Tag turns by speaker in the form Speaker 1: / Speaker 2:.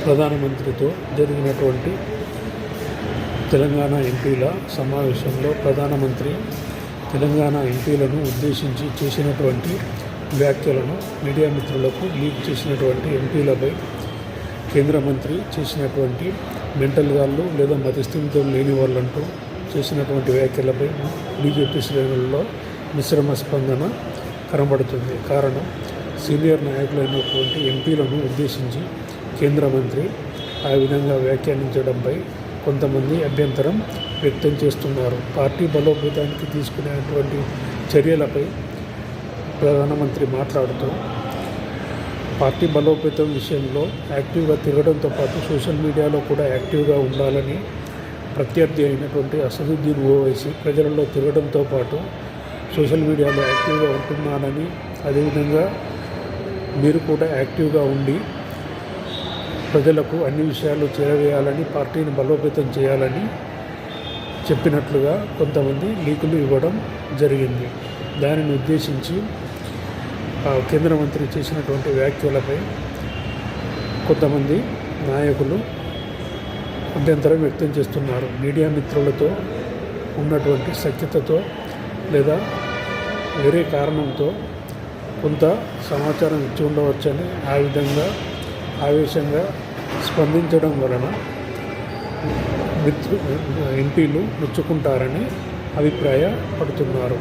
Speaker 1: ప్రధానమంత్రితో జరిగినటువంటి తెలంగాణ ఎంపీల సమావేశంలో ప్రధానమంత్రి తెలంగాణ ఎంపీలను ఉద్దేశించి చేసినటువంటి వ్యాఖ్యలను మీడియా మిత్రులకు లీక్ చేసినటువంటి ఎంపీలపై కేంద్ర మంత్రి చేసినటువంటి మెంటల్ గాళ్ళు లేదా మతిస్థిమితం లేని వాళ్ళంటూ చేసినటువంటి వ్యాఖ్యలపై బీజేపీ శ్రేణుల్లో మిశ్రమ స్పందన కనబడుతుంది. కారణం, సీనియర్ నాయకులైనటువంటి ఎంపీలను ఉద్దేశించి కేంద్ర మంత్రి ఆ విధంగా వ్యాఖ్యానించడంపై కొంతమంది అభ్యంతరం వ్యక్తం చేస్తున్నారు. పార్టీ బలోపేతానికి తీసుకునేటువంటి చర్యలపై ప్రధానమంత్రి మాట్లాడుతూ పార్టీ బలోపేతం విషయంలో యాక్టివ్గా తిరగడంతో పాటు సోషల్ మీడియాలో కూడా యాక్టివ్గా ఉండాలని ప్రత్యర్థి అయినటువంటి అసదుద్దీన్ ఓవైసీ ప్రజలలో తిరగడంతో పాటు సోషల్ మీడియాలో యాక్టివ్గా ఉంటున్నానని, అదేవిధంగా మీరు కూడా యాక్టివ్గా ఉండి ప్రజలకు అన్ని విషయాలు చేరవేయాలని, పార్టీని బలోపేతం చేయాలని చెప్పినట్లుగా కొంతమంది లీకులు ఇవ్వడం జరిగింది. దానిని ఉద్దేశించి కేంద్ర మంత్రి చేసినటువంటి వ్యాఖ్యలపై కొంతమంది నాయకులు అభ్యంతరం వ్యక్తం చేస్తున్నారు. మీడియా మిత్రులతో ఉన్నటువంటి సఖ్యతతో లేదా వేరే కారణంతో కొంత సమాచారం ఇచ్చి ఉండవచ్చని ఆ విధంగా ఆవేశంగా స్పందించడం వలన ఎంపీలు మెచ్చుకుంటారని అభిప్రాయపడుతున్నారు.